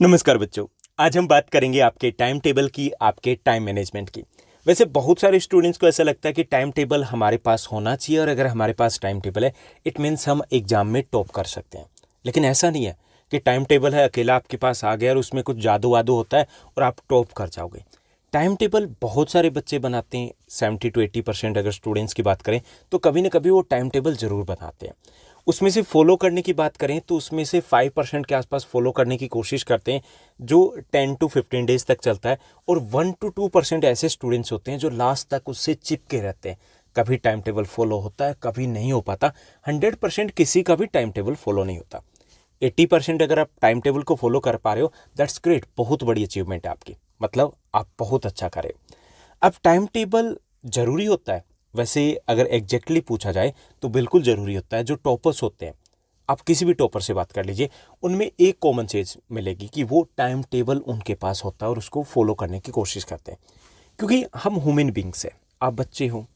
नमस्कार बच्चों। आज हम बात करेंगे आपके टाइम टेबल की, आपके टाइम मैनेजमेंट की। वैसे बहुत सारे स्टूडेंट्स को ऐसा लगता है कि टाइम टेबल हमारे पास होना चाहिए और अगर हमारे पास टाइम टेबल है इट मीन्स हम एग्जाम में टॉप कर सकते हैं। लेकिन ऐसा नहीं है कि टाइम टेबल है अकेला आपके पास आ गया और उसमें कुछ जादू वादू होता है और आप टॉप कर जाओगे। टाइम टेबल बहुत सारे बच्चे बनाते हैं। 70 to 80% अगर स्टूडेंट्स की बात करें तो कभी ना कभी वो टाइम टेबल ज़रूर बनाते हैं। उसमें से फॉलो करने की बात करें तो उसमें से 5% के आसपास फॉलो करने की कोशिश करते हैं जो 10 to 15 डेज तक चलता है, और 1 to 2% ऐसे स्टूडेंट्स होते हैं जो लास्ट तक उससे चिपके रहते हैं। कभी टाइम टेबल फॉलो होता है, कभी नहीं हो पाता। 100% किसी का भी टाइम टेबल फॉलो नहीं होता। 80% अगर आप टाइम टेबल को फॉलो कर पा रहे हो दैट्स ग्रेट, बहुत बड़ी अचीवमेंट है आपकी, मतलब आप बहुत अच्छा कर रहे हो। अब टाइम टेबल जरूरी होता है, वैसे अगर एग्जैक्टली पूछा जाए तो बिल्कुल ज़रूरी होता है। जो टॉपर्स होते हैं, आप किसी भी टॉपर से बात कर लीजिए, उनमें एक कॉमन चीज़ मिलेगी कि वो टाइम टेबल उनके पास होता है और उसको फॉलो करने की कोशिश करते हैं। क्योंकि हम ह्यूमन बींग्स हैं, आप बच्चे हो,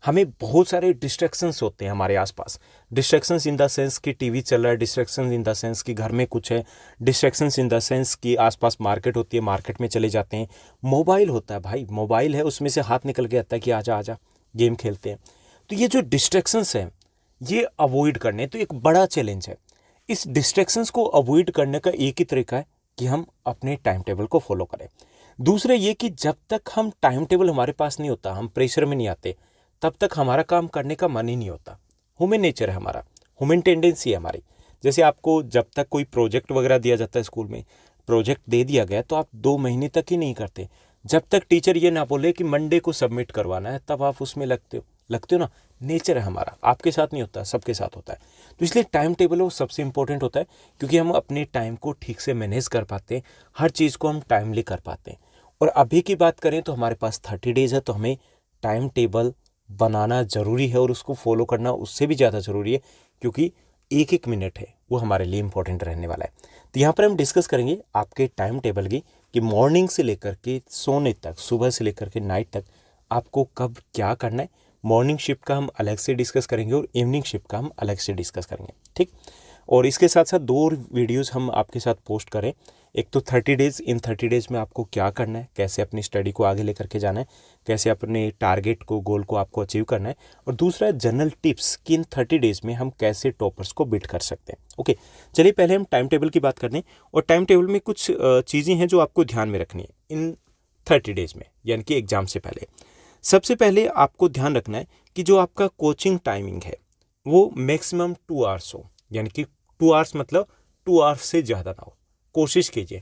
हमें बहुत सारे डिस्ट्रैक्शंस होते हैं हमारे आसपास। डिस्ट्रैक्शंस इन द सेंस कि टीवी चल रहा है, डिस्ट्रैक्शंस इन द सेंस कि घर में कुछ है, डिस्ट्रैक्शंस इन द सेंस कि आसपास मार्केट होती है, मार्केट में चले जाते हैं। मोबाइल होता है, भाई मोबाइल है, उसमें से हाथ निकल के आता है कि आजा आजा गेम खेलते हैं। तो ये जो डिस्ट्रैक्शंस हैं ये अवॉइड करने तो एक बड़ा चैलेंज है। इस डिस्ट्रैक्शंस को अवॉइड करने का एक ही तरीका है कि हम अपने टाइम टेबल को फॉलो करें। दूसरा ये कि जब तक हम टाइम टेबल हमारे पास नहीं होता, हम प्रेशर में नहीं आते, तब तक हमारा काम करने का मन ही नहीं होता। ह्यूमन नेचर है हमारा, ह्यूमन टेंडेंसी है हमारी। जैसे आपको जब तक कोई प्रोजेक्ट वगैरह दिया जाता है स्कूल में, प्रोजेक्ट दे दिया गया तो आप 2 महीने तक ही नहीं करते। जब तक टीचर ये ना बोले कि मंडे को सबमिट करवाना है तब आप उसमें लगते हो ना। नेचर है हमारा, आपके साथ नहीं होता, सबके साथ होता है। तो इसलिए टाइम टेबल वो सबसे इंपॉर्टेंट होता है, क्योंकि हम अपने टाइम को ठीक से मैनेज कर पाते हैं, हर चीज़ को हम टाइमली कर पाते हैं। और अभी की बात करें तो हमारे पास 30 डेज है, तो हमें टाइम टेबल बनाना ज़रूरी है और उसको फॉलो करना उससे भी ज़्यादा ज़रूरी है, क्योंकि एक एक मिनट है वो हमारे लिए इम्पोर्टेंट रहने वाला है। तो यहाँ पर हम डिस्कस करेंगे आपके टाइम टेबल की, कि मॉर्निंग से लेकर के सोने तक, सुबह से लेकर के नाइट तक आपको कब क्या करना है। मॉर्निंग शिफ्ट का हम अलग से डिस्कस करेंगे और इवनिंग शिफ्ट का हम अलग से डिस्कस करेंगे, ठीक। और इसके साथ साथ 2 और वीडियोज़ हम आपके साथ पोस्ट करें। एक तो 30 डेज, इन 30 डेज में आपको क्या करना है, कैसे अपनी स्टडी को आगे लेकर के जाना है, कैसे अपने टारगेट को, गोल को आपको अचीव करना है। और दूसरा जनरल टिप्स कि इन 30 डेज में हम कैसे टॉपर्स को बीट कर सकते हैं। ओके, चलिए पहले हम टाइम टेबल की बात करते हैं। और टाइम टेबल में कुछ चीज़ें हैं जो आपको ध्यान में रखनी है इन 30 डेज में, यानी कि एग्जाम से पहले। सबसे पहले आपको ध्यान रखना है कि जो आपका कोचिंग टाइमिंग है वो मैक्सिमम 2 आवर्स हो, यानी कि 2 आवर्स मतलब 2 आवर्स से ज़्यादा ना हो, कोशिश कीजिए।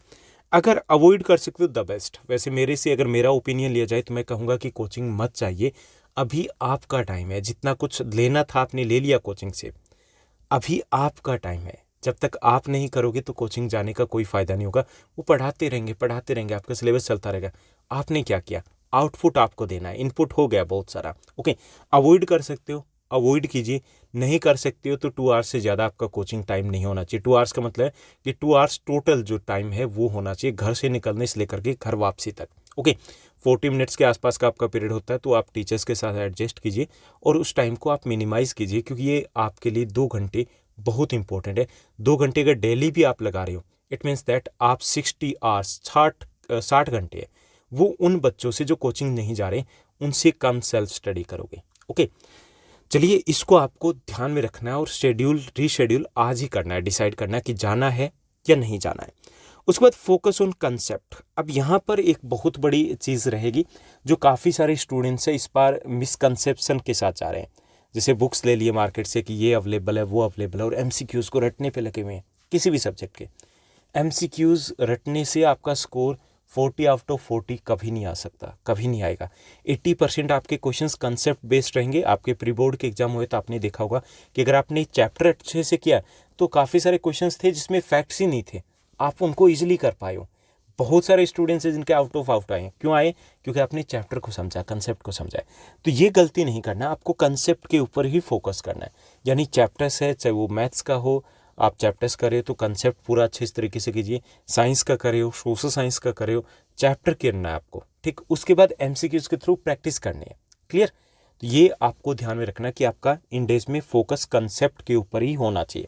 अगर अवॉइड कर सकते हो द बेस्ट। वैसे मेरे से अगर मेरा ओपिनियन लिया जाए तो मैं कहूँगा कि कोचिंग मत चाहिए। अभी आपका टाइम है, जितना कुछ लेना था आपने ले लिया कोचिंग से, अभी आपका टाइम है। जब तक आप नहीं करोगे तो कोचिंग जाने का कोई फ़ायदा नहीं होगा। वो पढ़ाते रहेंगे, आपका सिलेबस चलता रहेगा। आपने क्या किया, आउटपुट आपको देना है, इनपुट हो गया बहुत सारा। ओके, अवॉइड कर सकते हो, अवॉइड कीजिए। नहीं कर सकते हो तो 2 आवर्स से ज़्यादा आपका कोचिंग टाइम नहीं होना चाहिए। 2 आवर्स का मतलब है कि 2 आवर्स टोटल जो टाइम है वो होना चाहिए, घर से निकलने से लेकर के घर वापसी तक। ओके, 40 मिनट्स के आसपास का आपका पीरियड होता है, तो आप टीचर्स के साथ एडजस्ट कीजिए और उस टाइम को आप मिनिमाइज़ कीजिए, क्योंकि ये आपके लिए 2 घंटे बहुत इंपॉर्टेंट है। 2 घंटे अगर डेली भी आप लगा रहे हो, इट मीन्स दैट आप 60 आवर्स, 60 घंटे है वो उन बच्चों से जो कोचिंग नहीं जा रहे उनसे कम सेल्फ स्टडी करोगे। ओके, चलिए इसको आपको ध्यान में रखना है और शेड्यूल रीशेड्यूल आज ही करना है, डिसाइड करना है कि जाना है या नहीं जाना है। उसके बाद फोकस ऑन कंसेप्ट। अब यहाँ पर एक बहुत बड़ी चीज़ रहेगी जो काफ़ी सारे स्टूडेंट्स हैं इस बार मिसकंसेप्शन के साथ जा रहे हैं। जैसे बुक्स ले लिए मार्केट से कि ये अवेलेबल है, वो अवेलेबल है, और एमसीक्यूज़ को रटने पे लगे हुए हैं किसी भी सब्जेक्ट के। एमसीक्यूज़ रटने से आपका स्कोर 40 आउट ऑफ 40 कभी नहीं आ सकता, कभी नहीं आएगा। 80% आपके क्वेश्चंस कंसेप्ट बेस्ड रहेंगे। आपके प्री बोर्ड के एग्जाम हुए तो आपने देखा होगा कि अगर आपने चैप्टर अच्छे से किया तो काफ़ी सारे क्वेश्चंस थे जिसमें फैक्ट्स ही नहीं थे, आप उनको ईजिली कर पाए हो। बहुत सारे स्टूडेंट्स हैं जिनके आउट ऑफ आउट आए। क्यों आए? क्योंकि आपने चैप्टर को समझा, कंसेप्ट को समझा है। तो ये गलती नहीं करना, आपको कंसेप्ट के ऊपर ही फोकस करना है। यानी चैप्टर्स है, चाहे वो मैथ्स का हो, आप चैप्टर्स करे तो कंसेप्ट पूरा अच्छे तरीके से कीजिए। साइंस का करे हो, सोशल साइंस का करे हो, चैप्टर करना है आपको, ठीक। उसके बाद एमसीक्यूज के थ्रू प्रैक्टिस करनी है। क्लियर? तो ये आपको ध्यान में रखना कि आपका इन डेज में फोकस कंसेप्ट के ऊपर ही होना चाहिए।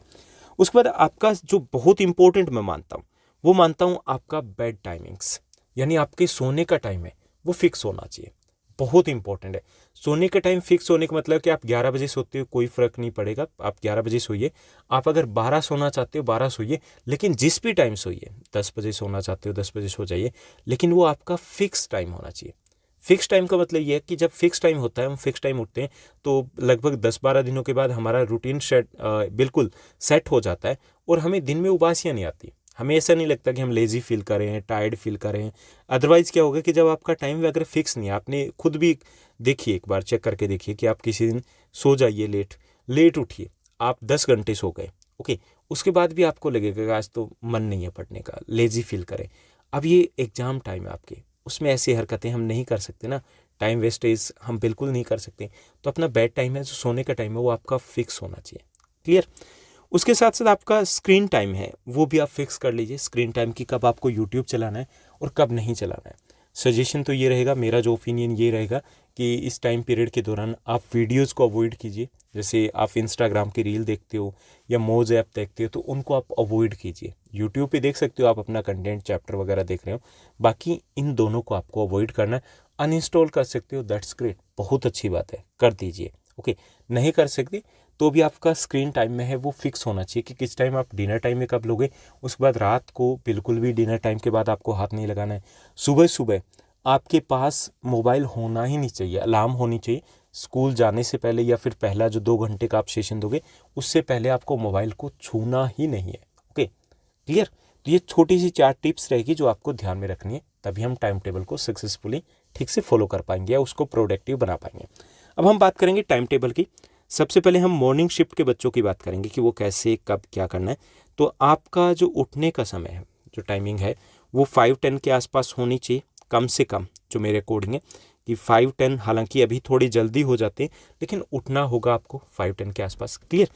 उसके बाद आपका जो बहुत इंपॉर्टेंट मैं मानता हूँ वो मानता हूँ आपका बेड टाइमिंग्स, यानी आपके सोने का टाइम है वो फिक्स होना चाहिए। बहुत इंपॉर्टेंट है। सोने का टाइम फिक्स होने का मतलब कि आप 11 बजे सोते हो कोई फ़र्क नहीं पड़ेगा, आप 11 बजे सोइए। आप अगर 12 सोना चाहते हो 12 सोइए, लेकिन जिस भी टाइम सोइए, 10 बजे सोना चाहते हो 10 बजे सो जाइए, लेकिन वो आपका फिक्स टाइम होना चाहिए। फिक्स टाइम का मतलब ये है कि जब फिक्स टाइम होता है, हम फिक्स टाइम उठते हैं, तो लगभग 10-12 दिनों के बाद हमारा रूटीन बिल्कुल सेट हो जाता है और हमें दिन में उबासियाँ नहीं आती। हमें ऐसा नहीं लगता कि हम लेज़ी फील कर रहे हैं, टायर्ड फील कर रहे हैं। अदरवाइज़ क्या होगा कि जब आपका टाइम अगर फिक्स नहीं है, आपने खुद भी देखिए, एक बार चेक करके देखिए कि आप किसी दिन सो जाइए लेट, लेट उठिए, आप 10 घंटे सो गए, ओके, उसके बाद भी आपको लगेगा कि आज तो मन नहीं है पढ़ने का, लेज़ी फील करें। अब ये एग्ज़ाम टाइम है आपके, उसमें ऐसी हरकतें हम नहीं कर सकते ना, टाइम वेस्टेज हम बिल्कुल नहीं कर सकते। तो अपना बेड टाइम है, जो सोने का टाइम है, वो आपका फिक्स होना चाहिए। क्लियर? उसके साथ साथ आपका स्क्रीन टाइम है वो भी आप फिक्स कर लीजिए, स्क्रीन टाइम की कब आपको यूट्यूब चलाना है और कब नहीं चलाना है। सजेशन तो ये रहेगा, मेरा जो ओपिनियन ये रहेगा कि इस टाइम पीरियड के दौरान आप वीडियोज़ को अवॉइड कीजिए। जैसे आप इंस्टाग्राम की रील देखते हो या मोज ऐप देखते हो, तो उनको आप अवॉइड कीजिए। यूट्यूब पे देख सकते हो, आप अपना कंटेंट चैप्टर वगैरह देख रहे हो, बाकी इन दोनों को आपको अवॉइड करना है। अनइंस्टॉल कर सकते हो, दैट्स ग्रेट, बहुत अच्छी बात है, कर दीजिए। ओके, नहीं कर सकते तो भी आपका स्क्रीन टाइम में है वो फिक्स होना चाहिए कि किस टाइम आप डिनर टाइम में कब लोगे। उसके बाद रात को बिल्कुल भी डिनर टाइम के बाद आपको हाथ नहीं लगाना है। सुबह सुबह आपके पास मोबाइल होना ही नहीं चाहिए, अलार्म होनी चाहिए। स्कूल जाने से पहले या फिर पहला जो 2 घंटे का आप सेशन दोगे, उससे पहले आपको मोबाइल को छूना ही नहीं है। Okay, clear? तो ये छोटी सी 4 टिप्स रहेगी जो आपको ध्यान में रखनी है, तभी हम टाइम टेबल को सक्सेसफुली ठीक से फॉलो कर पाएंगे या उसको प्रोडक्टिव बना पाएंगे। अब हम बात करेंगे टाइम टेबल की। सबसे पहले हम मॉर्निंग शिफ्ट के बच्चों की बात करेंगे कि वो कैसे कब क्या करना है। तो आपका जो उठने का समय है, जो टाइमिंग है, वो 5-10 के आसपास होनी चाहिए, कम से कम, जो मेरे अकॉर्डिंग है कि 5-10। हालांकि अभी थोड़ी जल्दी हो जाते हैं, लेकिन उठना होगा आपको 5-10 के आसपास। क्लियर?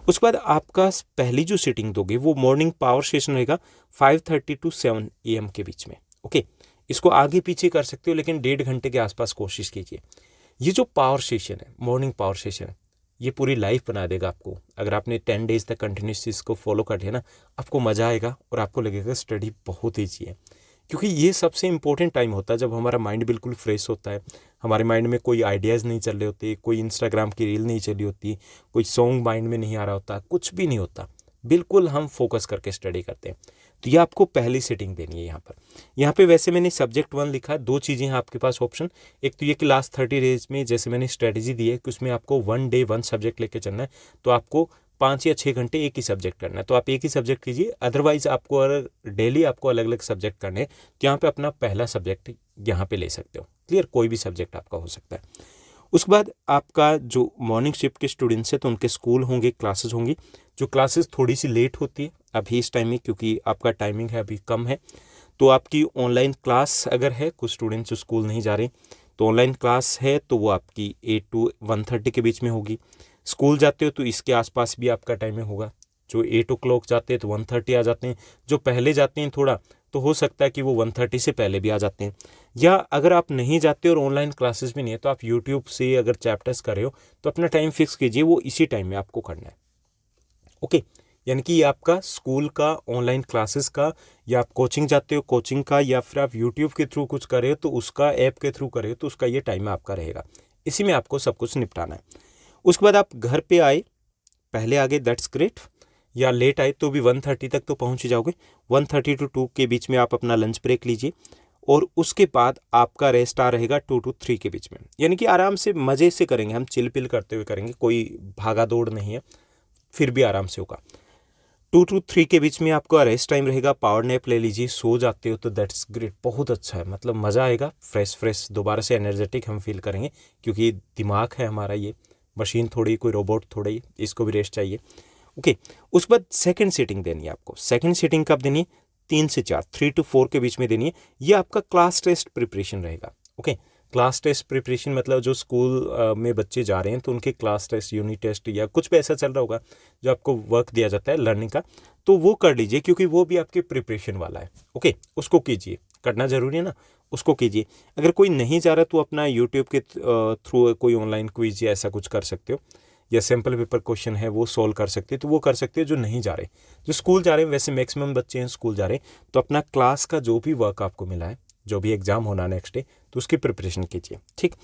उसके बाद आपका पहली जो सीटिंग दोगे वो मॉर्निंग पावर सेशन रहेगा 5:30 to 7 AM के बीच में। ओके, इसको आगे पीछे कर सकते हो, लेकिन 1.5 घंटे के आसपास कोशिश कीजिए। ये जो पावर सेशन है, मॉर्निंग पावर सेशन है, ये पूरी लाइफ बना देगा आपको। अगर आपने 10 डेज तक कंटिन्यूस इसको फॉलो कर लिया ना, आपको मज़ा आएगा और आपको लगेगा स्टडी बहुत ईजी है। क्योंकि ये सबसे इंपॉर्टेंट टाइम होता है जब हमारा माइंड बिल्कुल फ्रेश होता है, हमारे माइंड में कोई आइडियाज़ नहीं चल रहे होते, कोई इंस्टाग्राम की रील नहीं चली होती, कोई सॉन्ग माइंड में नहीं आ रहा होता, कुछ भी नहीं होता, बिल्कुल हम फोकस करके स्टडी करते हैं। तो ये आपको पहली सेटिंग देनी है। यहाँ पे वैसे मैंने सब्जेक्ट 1 लिखा है, 2 चीज़ें हैं आपके पास ऑप्शन। एक तो ये कि लास्ट 30 डेज में जैसे मैंने स्ट्रेटेजी दी है कि उसमें आपको 1 डे 1 सब्जेक्ट लेके चलना है, तो आपको 5 या 6 घंटे एक ही सब्जेक्ट करना है, तो आप एक ही सब्जेक्ट कीजिए। अदरवाइज आपको अगर डेली आपको अलग अलग सब्जेक्ट करने हैं, तो यहाँ पे अपना पहला सब्जेक्ट यहाँ पे ले सकते हो। क्लियर? कोई भी सब्जेक्ट आपका हो सकता है। उसके बाद आपका जो मॉर्निंग शिफ्ट के स्टूडेंट्स हैं, तो उनके स्कूल होंगे, क्लासेस होंगी। जो क्लासेस थोड़ी सी लेट होती है अभी इस टाइम में, क्योंकि आपका टाइमिंग है अभी कम है, तो आपकी ऑनलाइन क्लास अगर है, कुछ स्टूडेंट्स जो स्कूल नहीं जा रहे, तो ऑनलाइन क्लास है तो वो आपकी 8 to 1:30 के बीच में होगी। स्कूल जाते हो तो इसके आसपास भी आपका टाइमिंग होगा। जो 8 o'clock जाते हैं तो 1:30 आ जाते हैं। जो पहले जाते हैं थोड़ा, तो हो सकता है कि वो 1:30 से पहले भी आ जाते हैं। या अगर आप नहीं जाते और ऑनलाइन क्लासेस भी नहीं है, तो आप यूट्यूब से अगर चैप्टर्स कर रहे हो, तो अपना टाइम फिक्स कीजिए, वो इसी टाइम में आपको करना है। ओके, यानी कि ये आपका स्कूल का, ऑनलाइन क्लासेस का, या आप कोचिंग जाते हो कोचिंग का, या फिर आप यूट्यूब के थ्रू कुछ कर रहे हो तो उसका, ऐप के थ्रू कर रहे हो तो उसका ये टाइम आपका रहेगा। इसी में आपको सब कुछ निपटाना है। उसके बाद आप घर पे आए, पहले आ गए, दैट्स ग्रेट, या लेट आए तो भी 1:30 तक तो पहुंच ही जाओगे। 1:30 to 2 के बीच में आप अपना लंच ब्रेक लीजिए, और उसके बाद आपका रेस्ट आ रहेगा 2 to 3 के बीच में। यानी कि आराम से मज़े से करेंगे, हम चिल पिल करते हुए करेंगे, कोई भागा दौड़ नहीं है, फिर भी आराम से होगा। 2 to 3 के बीच में आपका रेस्ट टाइम रहेगा, पावर नैप ले लीजिए, सो जाते हो तो दैट्स ग्रेट, बहुत अच्छा है, मतलब मज़ा आएगा, फ्रेश दोबारा से एनर्जेटिक हम फील करेंगे, क्योंकि दिमाग है हमारा ये मशीन थोड़ी, कोई रोबोट थोड़ी, इसको भी रेस्ट चाहिए। ओके, उसके बाद सेकंड सीटिंग देनी है आपको। सेकंड सीटिंग कब देनी है? 3 से 4, 3 to 4 के बीच में देनी है। ये आपका क्लास टेस्ट प्रिपरेशन रहेगा। ओके, क्लास टेस्ट प्रिपरेशन मतलब जो स्कूल में बच्चे जा रहे हैं तो उनके क्लास टेस्ट, यूनिट टेस्ट या कुछ भी ऐसा चल रहा होगा जो आपको वर्क दिया जाता है लर्निंग का, तो वो कर लीजिए, क्योंकि वो भी आपके प्रिपरेशन वाला है। ओके, उसको कीजिए, करना ज़रूरी है ना, उसको कीजिए। अगर कोई नहीं जा रहा तो अपना यूट्यूब के थ्रू कोई ऑनलाइन क्विज या ऐसा कुछ कर सकते हो, या सैम्पल पेपर क्वेश्चन है वो सॉल्व कर सकते हैं, तो वो कर सकते हैं। जो नहीं जा रहे, जो स्कूल जा रहे हैं, वैसे मैक्सिमम बच्चे हैं स्कूल जा रहे हैं, तो अपना क्लास का जो भी वर्क आपको मिला है, जो भी एग्जाम होना नेक्स्ट डे, तो उसकी प्रिपरेशन कीजिए। ठीक,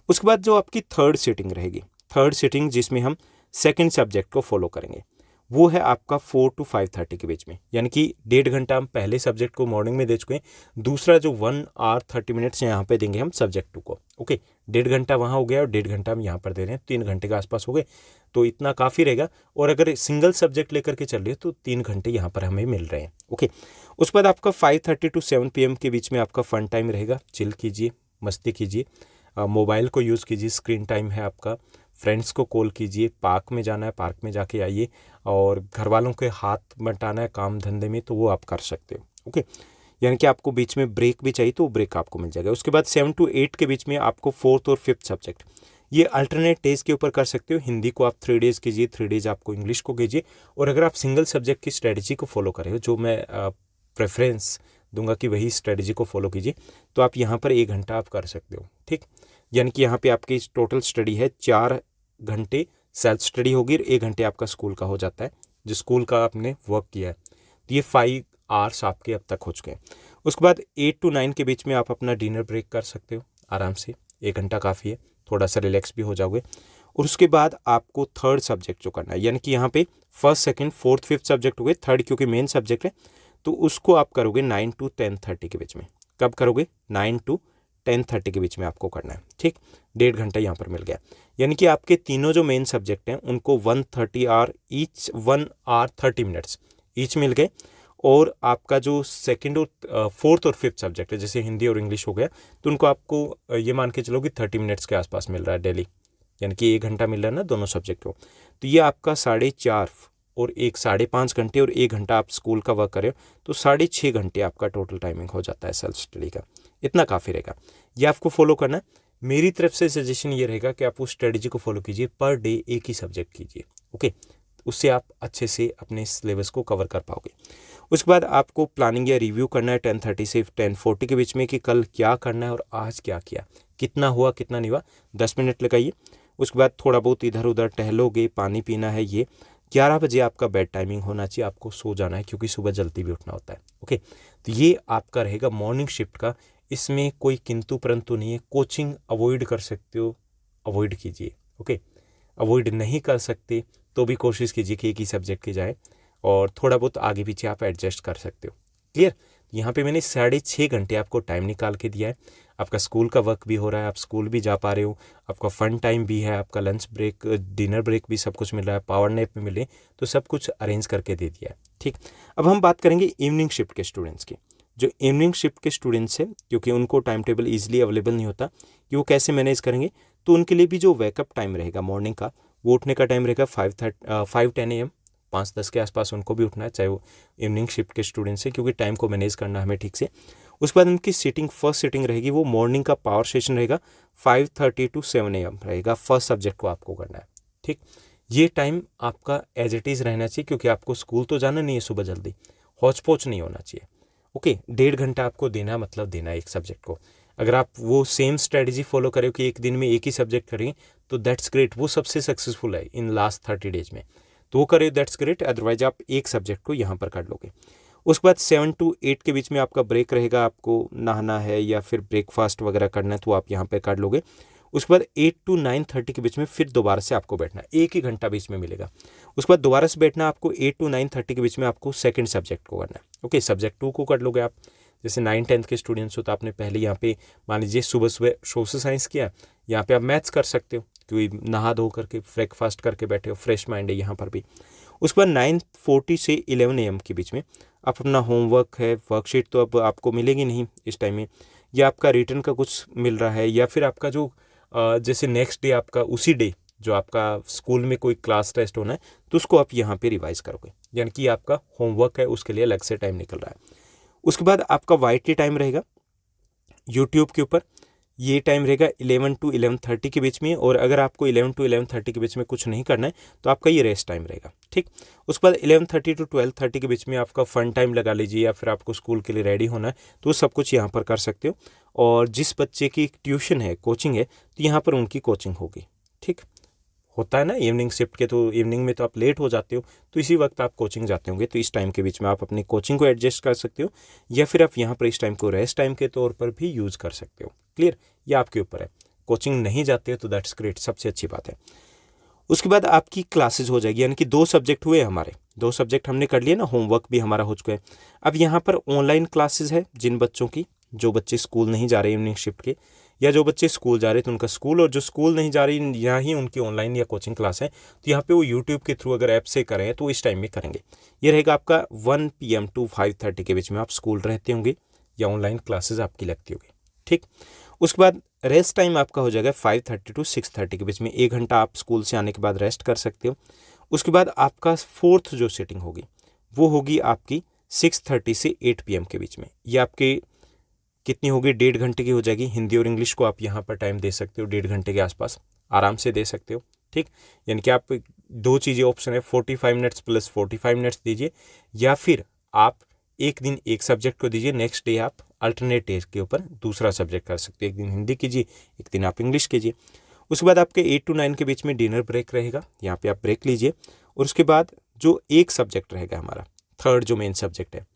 उसके बाद जो आपकी थर्ड सिटिंग रहेगी, थर्ड सिटिंग जिसमें हम सेकंड सब्जेक्ट को फॉलो करेंगे, वो है आपका 4 to 5:30 के बीच में, यानी कि 1.5 घंटा हम पहले सब्जेक्ट को मॉर्निंग में दे चुके हैं, दूसरा जो 1 hour 30 minutes यहाँ पे देंगे हम सब्जेक्ट 2 को। ओके, 1.5 घंटा वहाँ हो गया और 1.5 घंटा हम यहाँ पर दे रहे हैं, 3 घंटे के आसपास हो गए, तो इतना काफ़ी रहेगा। और अगर सिंगल सब्जेक्ट लेकर के चल रही है तो 3 घंटे यहाँ पर हमें मिल रहे हैं। ओके, उसके बाद आपका 5:30 to 7 PM के बीच में आपका फन टाइम रहेगा, चिल कीजिए, मस्ती कीजिए, मोबाइल को यूज़ कीजिए, स्क्रीन टाइम है आपका, फ्रेंड्स को कॉल कीजिए, पार्क में जाना है पार्क में जाके आइए, और घर वालों के हाथ बटाना है काम धंधे में तो वो आप कर सकते हो। ओके, यानी कि आपको बीच में ब्रेक भी चाहिए तो वो ब्रेक आपको मिल जाएगा। उसके बाद 7 to 8 के बीच में आपको 4th और 5th सब्जेक्ट, ये अल्टरनेट डेज के ऊपर कर सकते हो। हिंदी को आप 3 days कीजिए, 3 days आपको इंग्लिश को कीजिए, और अगर आप सिंगल सब्जेक्ट की स्ट्रेटजी को फॉलो करें, जो मैं प्रेफरेंस दूंगा कि वही स्ट्रेटजी को फॉलो कीजिए, तो आप यहाँ पर 1 घंटा आप कर सकते हो। ठीक, यानी कि यहाँ पे आपकी टोटल स्टडी है 4 घंटे सेल्फ स्टडी होगी और 1 घंटे आपका स्कूल का हो जाता है, जो स्कूल का आपने वर्क किया है, तो ये 5 hours आपके अब तक हो चुके हैं। उसके बाद 8 to 9 के बीच में आप अपना डिनर ब्रेक कर सकते हो आराम से, 1 घंटा काफ़ी है, थोड़ा सा रिलैक्स भी हो जाओगे। और उसके बाद आपको थर्ड सब्जेक्ट जो करना है, यानी कि यहाँ पे first second fourth fifth subject हो गए, थर्ड क्योंकि मेन सब्जेक्ट है, तो उसको आप करोगे 9 to 10:30 के बीच में। कब करोगे? 9 to 10:30 के बीच में आपको करना है। ठीक, 1.5 घंटा यहाँ पर मिल गया, यानी कि आपके तीनों जो मेन सब्जेक्ट हैं उनको 1:30 hour each, 1 hour 30 minutes each मिल गए। और आपका जो सेकंड और फोर्थ और फिफ्थ सब्जेक्ट है, जैसे हिंदी और इंग्लिश हो गया, तो उनको आपको ये मान के चलो कि 30 minutes के आसपास मिल रहा है डेली, यानी कि 1 घंटा मिल रहा है ना दोनों सब्जेक्ट को। तो ये आपका 4.5 और 5.5 घंटे और 1 घंटा आप स्कूल का वर्क करें, तो 6.5 घंटे आपका टोटल टाइमिंग हो जाता है सेल्फ स्टडी का। इतना काफ़ी रहेगा, ये आपको फॉलो करना है। मेरी तरफ से सजेशन ये रहेगा कि आप उस स्ट्रेटजी को फॉलो कीजिए, पर डे एक ही सब्जेक्ट कीजिए। ओके, उससे आप अच्छे से अपने सिलेबस को कवर कर पाओगे। उसके बाद आपको प्लानिंग या रिव्यू करना है 10:30 से 10:40 के बीच में, कि कल क्या करना है और आज क्या किया, कितना हुआ कितना नहीं हुआ, 10 मिनट लगाइए। उसके बाद थोड़ा बहुत इधर उधर टहलोगे, पानी पीना है। ये 11 बजे आपका बेड टाइमिंग होना चाहिए, आपको सो जाना है क्योंकि सुबह जल्दी भी उठना होता है। ओके, तो ये आपका रहेगा मॉर्निंग शिफ्ट का, इसमें कोई किंतु परंतु नहीं है। कोचिंग अवॉइड कर सकते हो, अवॉइड कीजिए। ओके, अवॉइड नहीं कर सकते तो भी कोशिश कीजिए कि एक ही सब्जेक्ट की जाए, और थोड़ा बहुत आगे पीछे आप एडजस्ट कर सकते हो। क्लियर? यहाँ पे मैंने 6.5 घंटे आपको टाइम निकाल के दिया है। आपका स्कूल का वर्क भी हो रहा है, आप स्कूल भी जा पा रहे हो, आपका फन टाइम भी है, आपका लंच ब्रेक, डिनर ब्रेक भी सब कुछ मिल रहा है, पावर नैप भी मिले, तो सब कुछ अरेंज करके दे दिया है। ठीक, अब हम बात करेंगे इवनिंग शिफ्ट के स्टूडेंट्स की। जो इवनिंग शिफ्ट के स्टूडेंट्स हैं, क्योंकि उनको टाइम टेबल ईजिली अवेलेबल नहीं होता कि वो कैसे मैनेज करेंगे, तो उनके लिए भी जो वेकअप टाइम रहेगा मॉर्निंग का, वो उठने का टाइम रहेगा 5:10 AM, 5:10 के आसपास उनको भी उठना है, चाहे वो इवनिंग शिफ्ट के स्टूडेंट्स हैं, क्योंकि टाइम को मैनेज करना हमें ठीक से। उसके बाद उनकी सीटिंग, फर्स्ट सीटिंग रहेगी, वो मॉर्निंग का पावर सेशन रहेगा, 5:30 to 7 AM रहेगा, फर्स्ट सब्जेक्ट को आपको करना है। ठीक, ये टाइम आपका एज इट इज़ रहना चाहिए, क्योंकि आपको स्कूल तो जाना नहीं है सुबह जल्दी, हौच पौच नहीं होना चाहिए। ओके, 1.5 घंटा आपको देना, मतलब देना है एक सब्जेक्ट को। अगर आप वो सेम स्ट्रेटजी फॉलो करें कि एक दिन में एक ही सब्जेक्ट करेंगे, तो दैट्स ग्रेट, वो सबसे सक्सेसफुल है इन लास्ट 30 days में, तो वो करें, दैट्स ग्रेट। अदरवाइज आप एक सब्जेक्ट को यहाँ पर कर लोगे। उसके बाद 7 to 8 के बीच में आपका ब्रेक रहेगा, आपको नहाना है या फिर ब्रेकफास्ट वगैरह करना है तो आप यहाँ पर कर लोगे। उसके बाद 8 to 9:30 के बीच में फिर दोबारा से आपको बैठना है, 1 ही घंटा बीच में मिलेगा। उसके बाद दोबारा से बैठना आपको 8 to 9:30 के बीच में, आपको सेकंड सब्जेक्ट को करना है। ओके, सब्जेक्ट 2 को कर लोगे आप। जैसे 9th-10th के स्टूडेंट्स हो तो आपने पहले यहाँ पे मान लीजिए सुबह सुबह सोशल साइंस किया, यहाँ पे आप मैथ्स कर सकते हो, क्योंकि नहा धो करके ब्रेकफास्ट करके बैठे हो, फ्रेश माइंड है यहाँ पर भी। उसके बाद 9:40 से 11 AM के बीच में आप अपना होमवर्क है, वर्कशीट तो अब आपको मिलेगी नहीं इस टाइम में, या आपका रिटर्न का कुछ मिल रहा है, या फिर आपका जो जैसे नेक्स्ट डे आपका उसी डे जो आपका स्कूल में कोई क्लास टेस्ट होना है, तो उसको आप यहाँ पे रिवाइज करोगे, यानी कि आपका होमवर्क है उसके लिए अलग से टाइम निकल रहा है। उसके बाद आपका वाईटी टाइम रहेगा यूट्यूब के ऊपर, ये टाइम रहेगा 11 to 11:30 के बीच में, और अगर आपको 11 to 11:30 के बीच में कुछ नहीं करना है तो आपका ये रेस्ट टाइम रहेगा। ठीक, उसके बाद 11:30 to 12:30 के बीच में आपका फन टाइम लगा लीजिए, या फिर आपको स्कूल के लिए रेडी होना है तो सब कुछ यहाँ पर कर सकते हो। और जिस बच्चे की ट्यूशन है, कोचिंग है, तो यहाँ पर उनकी कोचिंग होगी। ठीक, होता है ना इवनिंग शिफ्ट के, तो इवनिंग में तो आप लेट हो जाते हो, तो इसी वक्त आप कोचिंग जाते होंगे, तो इस टाइम के बीच में आप अपनी कोचिंग को एडजस्ट कर सकते हो, या फिर आप यहाँ पर इस टाइम को रेस्ट टाइम के तौर पर भी यूज़ कर सकते हो। क्लियर, ये आपके ऊपर है। कोचिंग नहीं जाते हो तो दैट्स ग्रेट, सबसे अच्छी बात है। उसके बाद आपकी क्लासेज हो जाएगी, यानी कि 2 सब्जेक्ट हुए हमारे, 2 सब्जेक्ट हमने कर लिए ना, होमवर्क भी हमारा हो चुका है। अब यहाँ पर ऑनलाइन क्लासेज है जिन बच्चों की, जो बच्चे स्कूल नहीं जा रहे इवनिंग शिफ्ट के, या जो बच्चे स्कूल जा रहे तो उनका स्कूल, और जो स्कूल नहीं जा रही यहाँ ही उनकी ऑनलाइन या कोचिंग क्लास है, तो यहाँ पे वो यूट्यूब के थ्रू अगर ऐप से करें तो इस टाइम में करेंगे। ये रहेगा आपका 1 PM टू 5:30 के बीच में आप स्कूल रहते होंगे या ऑनलाइन क्लासेज आपकी लगती होगी। ठीक, उसके बाद रेस्ट टाइम आपका हो जाएगा 5:30 टू 6:30 के बीच में, 1 घंटा आप स्कूल से आने के बाद रेस्ट कर सकते हो। उसके बाद आपका 4th जो सेटिंग होगी वो होगी आपकी 6:30 से 8 PM के बीच में। ये आपके कितनी होगी, 1.5 घंटे की हो जाएगी। हिंदी और इंग्लिश को आप यहाँ पर टाइम दे सकते हो 1.5 घंटे के आसपास, आराम से दे सकते हो। ठीक, यानी कि आप 2 चीज़ें ऑप्शन है, 45 मिनट्स प्लस 45 मिनट्स दीजिए, या फिर आप एक दिन एक सब्जेक्ट को दीजिए, नेक्स्ट डे आप अल्टरनेट डे के ऊपर दूसरा सब्जेक्ट कर सकते हो। एक दिन हिंदी कीजिए, एक दिन आप इंग्लिश कीजिए। उसके बाद आपके 8 to 9 के बीच में डिनर ब्रेक रहेगा, यहाँ पे आप ब्रेक लीजिए। और उसके बाद जो एक सब्जेक्ट रहेगा हमारा, 3rd जो मेन सब्जेक्ट है,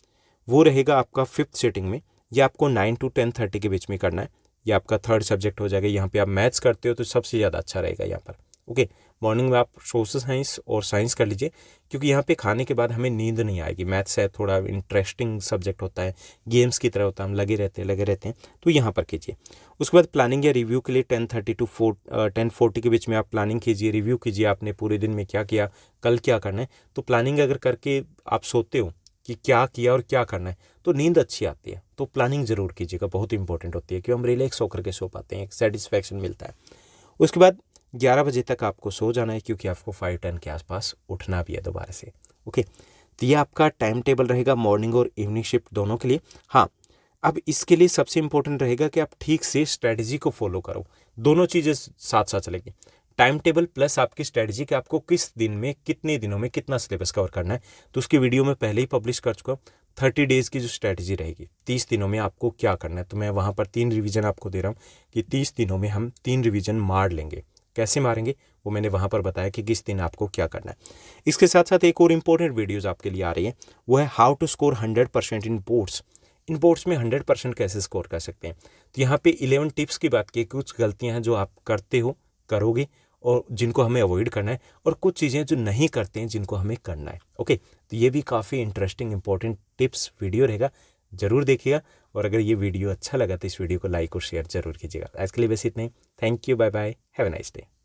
वो रहेगा आपका 5th सेटिंग में। ये आपको 9 to 10:30 के बीच में करना है। ये आपका 3rd सब्जेक्ट हो जाएगा। यहाँ पे आप मैथ्स करते हो तो सबसे ज़्यादा अच्छा रहेगा यहाँ पर। ओके, मॉर्निंग में आप सोशल साइंस और साइंस कर लीजिए, क्योंकि यहाँ पे खाने के बाद हमें नींद नहीं आएगी। मैथ्स है, थोड़ा इंटरेस्टिंग सब्जेक्ट होता है, गेम्स की तरह होता है, हम लगे रहते हैं, तो यहाँ पर कीजिए। उसके बाद प्लानिंग या रिव्यू के लिए 10:30 टू 10:40 के बीच में आप प्लानिंग कीजिए, रिव्यू कीजिए, आपने पूरे दिन में क्या किया, कल क्या करना है। तो प्लानिंग अगर करके आप सोते हो कि क्या किया और क्या करना है, तो नींद अच्छी आती है। तो प्लानिंग ज़रूर कीजिएगा, बहुत इंपॉर्टेंट होती है, क्योंकि हम रिलैक्स होकर के सो पाते हैं, एक सेटिस्फैक्शन मिलता है। उसके बाद 11 बजे तक आपको सो जाना है, क्योंकि आपको 5:10 के आसपास उठना भी है दोबारा से। ओके, तो ये आपका टाइम टेबल रहेगा मॉर्निंग और इवनिंग शिफ्ट दोनों के लिए। हाँ, अब इसके लिए सबसे इंपॉर्टेंट रहेगा कि आप ठीक से स्ट्रेटजी को फॉलो करो। दोनों चीज़ें साथ साथ चलेगी, टाइम टेबल प्लस आपकी स्ट्रेटजी कि आपको किस दिन में, कितने दिनों में कितना सिलेबस कवर करना है। तो उसकी वीडियो में पहले ही पब्लिश कर चुका हूँ। 30 डेज़ की जो स्ट्रेटजी रहेगी, 30 दिनों में आपको क्या करना है, तो मैं वहाँ पर 3 रिवीजन आपको दे रहा हूँ कि 30 दिनों में हम 3 रिवीजन मार लेंगे। कैसे मारेंगे वो मैंने वहाँ पर बताया कि किस दिन आपको क्या करना है। इसके साथ साथ एक और इम्पोर्टेंट वीडियोज़ आपके लिए आ रही है, वो है how to score 100% in boards. इन बोर्ड्स में 100% कैसे स्कोर कर सकते हैं। तो यहाँ पे 11 टिप्स की बात की, कुछ गलतियाँ हैं जो आप करते हो, करोगे, और जिनको हमें अवॉइड करना है, और कुछ चीज़ें जो नहीं करते हैं जिनको हमें करना है। ओके, तो ये भी काफ़ी इंटरेस्टिंग इंपॉर्टेंट टिप्स वीडियो रहेगा, ज़रूर देखिएगा। और अगर ये वीडियो अच्छा लगा तो इस वीडियो को लाइक और शेयर ज़रूर कीजिएगा। आज के लिए बस इतना ही। Thank you, bye bye, have a nice day.